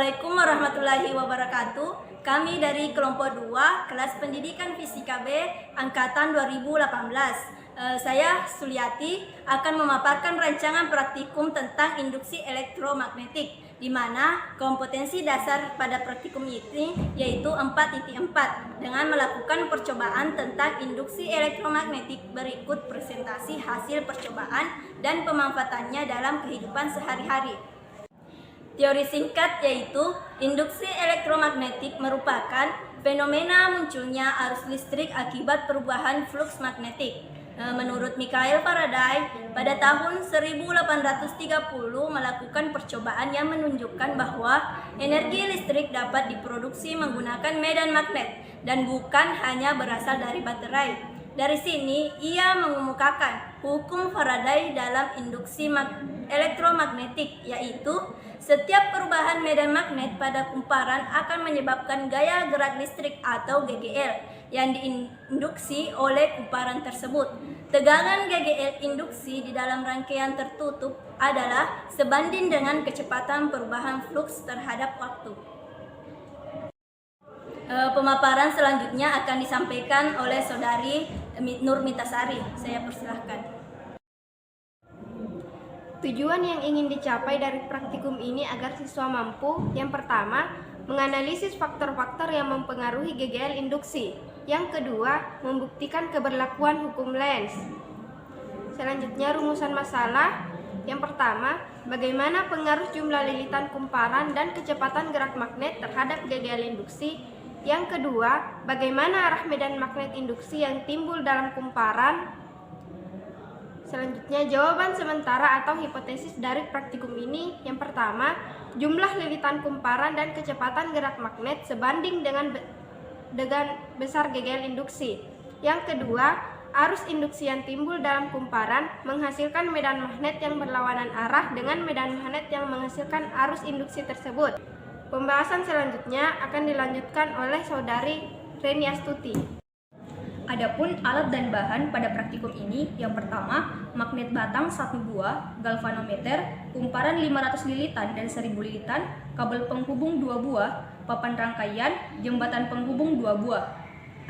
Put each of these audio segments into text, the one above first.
Assalamualaikum warahmatullahi wabarakatuh. Kami dari kelompok 2 kelas pendidikan Fisika B angkatan 2018. Saya Suliati akan memaparkan rancangan praktikum tentang induksi elektromagnetik, di mana kompetensi dasar pada praktikum ini yaitu 4.4 dengan melakukan percobaan tentang induksi elektromagnetik. Berikut presentasi hasil percobaan dan pemanfaatannya dalam kehidupan sehari-hari. Teori singkat yaitu induksi elektromagnetik merupakan fenomena munculnya arus listrik akibat perubahan fluks magnetik. Menurut Michael Faraday, pada tahun 1830 melakukan percobaan yang menunjukkan bahwa energi listrik dapat diproduksi menggunakan medan magnet dan bukan hanya berasal dari baterai. Dari sini, ia mengemukakan hukum Faraday dalam induksi elektromagnetik, yaitu setiap perubahan medan magnet pada kumparan akan menyebabkan gaya gerak listrik atau GGL yang diinduksi oleh kumparan tersebut. Tegangan GGL induksi di dalam rangkaian tertutup adalah sebanding dengan kecepatan perubahan fluks terhadap waktu. Pemaparan selanjutnya akan disampaikan oleh Saudari Nur Mitasari. Saya persilahkan. Tujuan yang ingin dicapai dari praktikum ini agar siswa mampu, yang pertama, menganalisis faktor-faktor yang mempengaruhi GGL induksi. Yang kedua, membuktikan keberlakuan hukum Lenz. Selanjutnya, rumusan masalah. Yang pertama, bagaimana pengaruh jumlah lilitan kumparan dan kecepatan gerak magnet terhadap GGL induksi. Yang kedua, bagaimana arah medan magnet induksi yang timbul dalam kumparan. Selanjutnya, jawaban sementara atau hipotesis dari praktikum ini. Yang pertama, jumlah lilitan kumparan dan kecepatan gerak magnet sebanding dengan besar GGL induksi. Yang kedua, arus induksi yang timbul dalam kumparan menghasilkan medan magnet yang berlawanan arah dengan medan magnet yang menghasilkan arus induksi tersebut. Pembahasan selanjutnya akan dilanjutkan oleh Saudari Reni Astuti. Adapun alat dan bahan pada praktikum ini, yang pertama, magnet batang 1 buah, galvanometer, kumparan 500 lilitan dan 1000 lilitan, kabel penghubung 2 buah, papan rangkaian, jembatan penghubung 2 buah.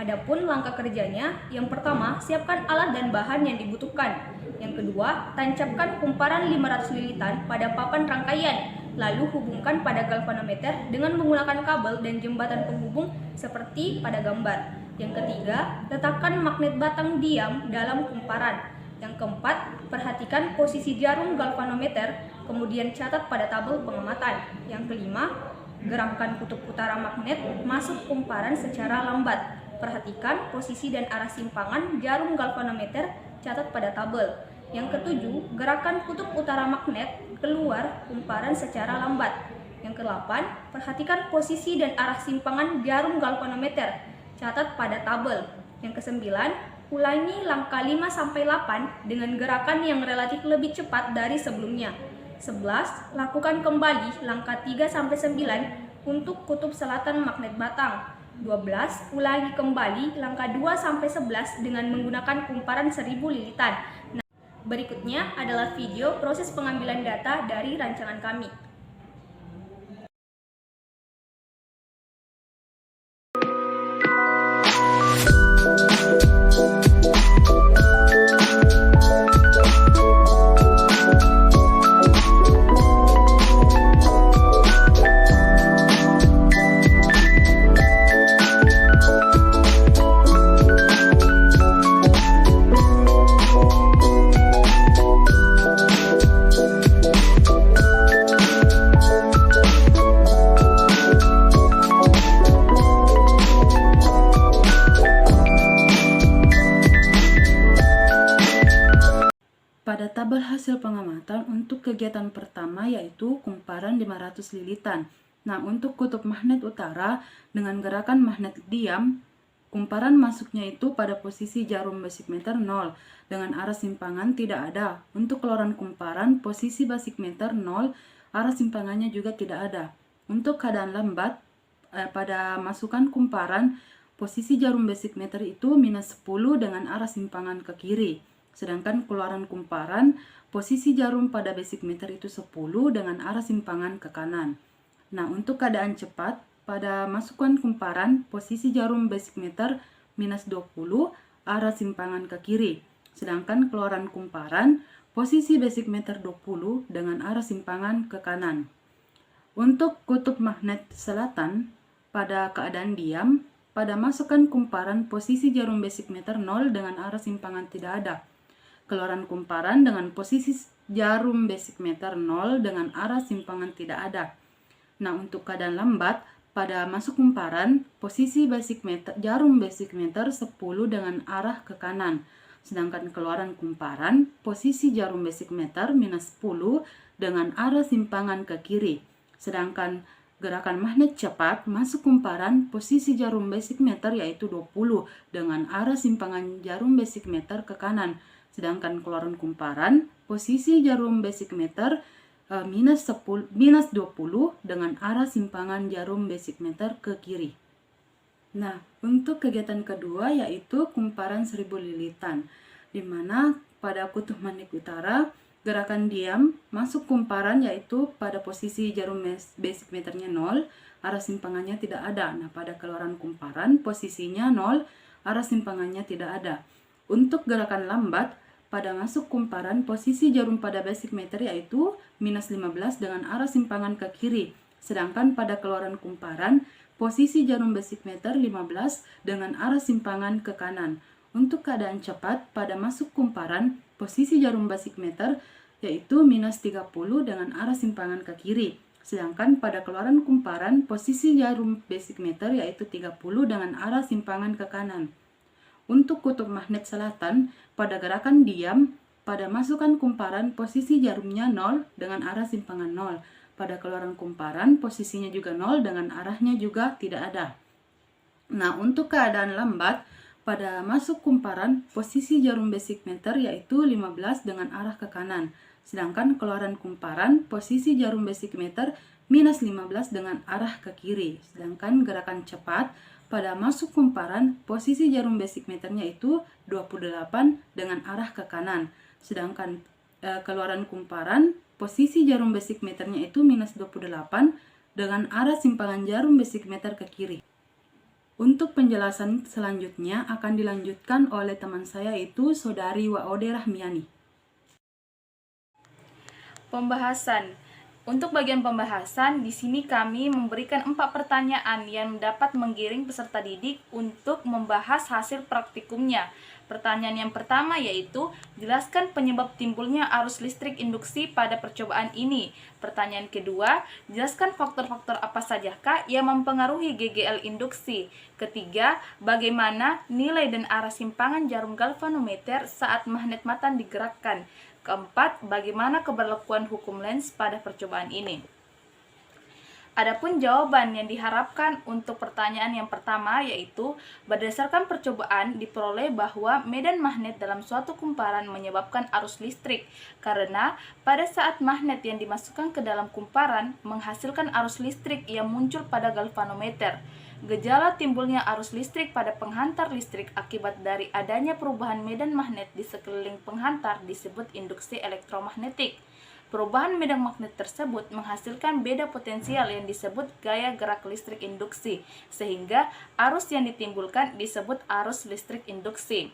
Adapun langkah kerjanya, yang pertama, siapkan alat dan bahan yang dibutuhkan. Yang kedua, tancapkan kumparan 500 lilitan pada papan rangkaian, lalu hubungkan pada galvanometer dengan menggunakan kabel dan jembatan penghubung seperti pada gambar. Yang ketiga, letakkan magnet batang diam dalam kumparan. Yang keempat, perhatikan posisi jarum galvanometer, kemudian catat pada tabel pengamatan. Yang kelima, gerakkan kutub utara magnet masuk kumparan secara lambat. Perhatikan posisi dan arah simpangan jarum galvanometer, catat pada tabel. Yang ketujuh, gerakan kutub utara magnet keluar kumparan secara lambat. Yang kedelapan, perhatikan posisi dan arah simpangan jarum galvanometer, catat pada tabel. Yang kesembilan, ulangi langkah 5-8 dengan gerakan yang relatif lebih cepat dari sebelumnya. 11, lakukan kembali langkah 3-9 untuk kutub selatan magnet batang. 12, ulangi kembali langkah 2-11 dengan menggunakan kumparan 1000 lilitan. Nah, berikutnya adalah video proses pengambilan data dari rancangan kami. Pada tabel hasil pengamatan untuk kegiatan pertama yaitu kumparan 500 lilitan. Nah, untuk kutub magnet utara dengan gerakan magnet diam, kumparan masuknya itu pada posisi jarum basic meter 0 dengan arah simpangan tidak ada. Untuk keluaran kumparan, posisi basic meter 0, arah simpangannya juga tidak ada. Untuk keadaan lambat, pada masukan kumparan, posisi jarum basic meter itu -10 dengan arah simpangan ke kiri. Sedangkan keluaran kumparan, posisi jarum pada basic meter itu 10 dengan arah simpangan ke kanan. Nah, untuk keadaan cepat, pada masukan kumparan, posisi jarum basic meter minus 20, arah simpangan ke kiri. Sedangkan keluaran kumparan, posisi basic meter 20 dengan arah simpangan ke kanan. Untuk kutub magnet selatan, pada keadaan diam, pada masukan kumparan, posisi jarum basic meter 0 dengan arah simpangan tidak ada. Keluaran kumparan dengan posisi jarum basic meter 0 dengan arah simpangan tidak ada. Nah, untuk keadaan lambat, pada masuk kumparan, posisi jarum basic meter 10 dengan arah ke kanan. Sedangkan keluaran kumparan, posisi jarum basic meter minus 10 dengan arah simpangan ke kiri. Sedangkan gerakan magnet cepat, masuk kumparan, posisi jarum basic meter yaitu 20 dengan arah simpangan jarum basic meter ke kanan. Sedangkan keluaran kumparan, posisi jarum basic meter minus 20 dengan arah simpangan jarum basic meter ke kiri. Nah, untuk kegiatan kedua yaitu kumparan 1000 lilitan, di mana pada kutub magnet utara, gerakan diam masuk kumparan yaitu pada posisi jarum basic meternya 0, arah simpangannya tidak ada. Nah, pada keluaran kumparan, posisinya 0, arah simpangannya tidak ada. Untuk gerakan lambat, pada masuk kumparan, posisi jarum pada basic meter yaitu minus 15 dengan arah simpangan ke kiri. Sedangkan pada keluaran kumparan, posisi jarum basic meter 15 dengan arah simpangan ke kanan. Untuk keadaan cepat, pada masuk kumparan, posisi jarum basic meter yaitu minus 30 dengan arah simpangan ke kiri. Sedangkan pada keluaran kumparan, posisi jarum basic meter yaitu 30 dengan arah simpangan ke kanan. Untuk kutub magnet selatan, pada gerakan diam, pada masukan kumparan, posisi jarumnya 0 dengan arah simpangan 0. Pada keluaran kumparan, posisinya juga 0 dengan arahnya juga tidak ada. Nah, untuk keadaan lambat, pada masuk kumparan, posisi jarum basic meter yaitu 15 dengan arah ke kanan. Sedangkan keluaran kumparan, posisi jarum basic meter minus 15 dengan arah ke kiri. Sedangkan gerakan cepat, pada masuk kumparan, posisi jarum basic meternya itu 28 dengan arah ke kanan. Sedangkan keluaran kumparan, posisi jarum basic meternya itu minus 28 dengan arah simpangan jarum basic meter ke kiri. Untuk penjelasan selanjutnya akan dilanjutkan oleh teman saya itu Saudari Waode Rahmiani. Pembahasan. Untuk bagian pembahasan, di sini kami memberikan 4 pertanyaan yang dapat menggiring peserta didik untuk membahas hasil praktikumnya. Pertanyaan yang pertama yaitu, jelaskan penyebab timbulnya arus listrik induksi pada percobaan ini. Pertanyaan kedua, jelaskan faktor-faktor apa sajakah yang mempengaruhi GGL induksi. Ketiga, bagaimana nilai dan arah simpangan jarum galvanometer saat magnet matan digerakkan. Keempat, bagaimana keberlakuan hukum Lenz pada percobaan ini. Adapun jawaban yang diharapkan untuk pertanyaan yang pertama yaitu, berdasarkan percobaan diperoleh bahwa medan magnet dalam suatu kumparan menyebabkan arus listrik karena pada saat magnet yang dimasukkan ke dalam kumparan menghasilkan arus listrik yang muncul pada galvanometer. Gejala timbulnya arus listrik pada penghantar listrik akibat dari adanya perubahan medan magnet di sekeliling penghantar disebut induksi elektromagnetik. Perubahan medan magnet tersebut menghasilkan beda potensial yang disebut gaya gerak listrik induksi, sehingga arus yang ditimbulkan disebut arus listrik induksi.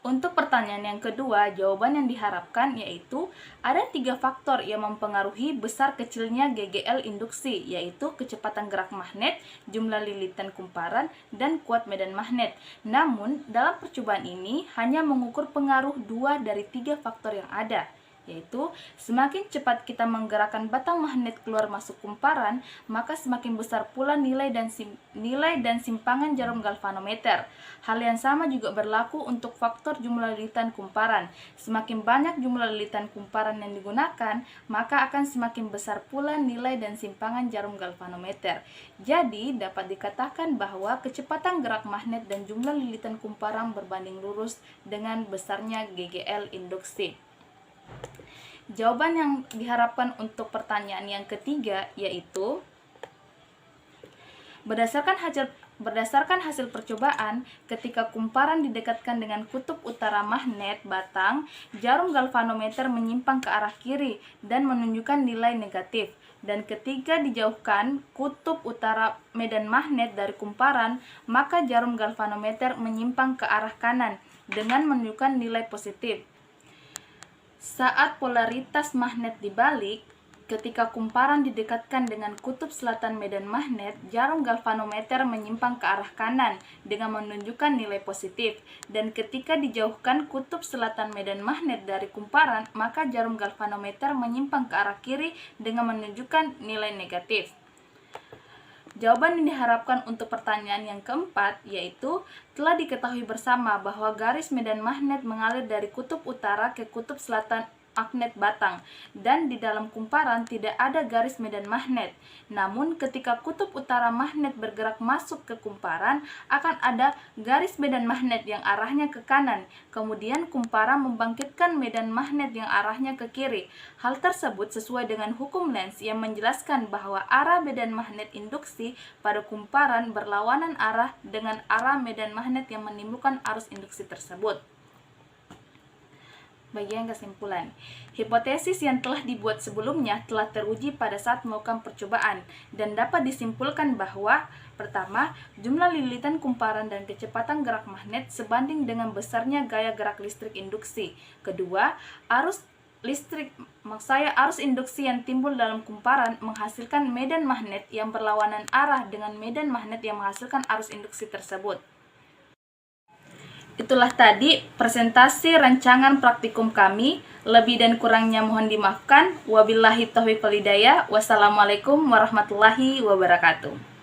Untuk pertanyaan yang kedua, jawaban yang diharapkan yaitu ada 3 faktor yang mempengaruhi besar kecilnya GGL induksi, yaitu kecepatan gerak magnet, jumlah lilitan kumparan, dan kuat medan magnet. Namun, dalam percobaan ini hanya mengukur pengaruh 2 dari 3 faktor yang ada, yaitu semakin cepat kita menggerakkan batang magnet keluar masuk kumparan, maka semakin besar pula nilai dan simpangan jarum galvanometer. Hal yang sama juga berlaku untuk faktor jumlah lilitan kumparan. Semakin banyak jumlah lilitan kumparan yang digunakan, maka akan semakin besar pula nilai dan simpangan jarum galvanometer. Jadi, dapat dikatakan bahwa kecepatan gerak magnet dan jumlah lilitan kumparan berbanding lurus dengan besarnya GGL induksi. Jawaban yang diharapkan untuk pertanyaan yang ketiga yaitu, berdasarkan hasil percobaan, ketika kumparan didekatkan dengan kutub utara magnet batang, jarum galvanometer menyimpang ke arah kiri dan menunjukkan nilai negatif. Dan ketika dijauhkan kutub utara medan magnet dari kumparan, maka jarum galvanometer menyimpang ke arah kanan dengan menunjukkan nilai positif. Saat polaritas magnet dibalik, ketika kumparan didekatkan dengan kutub selatan medan magnet, jarum galvanometer menyimpang ke arah kanan dengan menunjukkan nilai positif. Dan ketika dijauhkan kutub selatan medan magnet dari kumparan, maka jarum galvanometer menyimpang ke arah kiri dengan menunjukkan nilai negatif. Jawaban yang diharapkan untuk pertanyaan yang keempat yaitu telah diketahui bersama bahwa garis medan magnet mengalir dari kutub utara ke kutub selatan magnet batang, dan di dalam kumparan tidak ada garis medan magnet. Namun ketika kutub utara magnet bergerak masuk ke kumparan, akan ada garis medan magnet yang arahnya ke kanan. Kemudian kumparan membangkitkan medan magnet yang arahnya ke kiri. Hal tersebut sesuai dengan hukum Lenz yang menjelaskan bahwa arah medan magnet induksi pada kumparan berlawanan arah dengan arah medan magnet yang menimbulkan arus induksi tersebut. Bagian kesimpulan, hipotesis yang telah dibuat sebelumnya telah teruji pada saat melakukan percobaan dan dapat disimpulkan bahwa pertama, jumlah lilitan kumparan dan kecepatan gerak magnet sebanding dengan besarnya gaya gerak listrik induksi. Kedua, arus induksi yang timbul dalam kumparan menghasilkan medan magnet yang berlawanan arah dengan medan magnet yang menghasilkan arus induksi tersebut. Itulah tadi presentasi rancangan praktikum kami. Lebih dan kurangnya mohon dimaafkan. Wabillahi taufiq wal hidayah. Wassalamualaikum warahmatullahi wabarakatuh.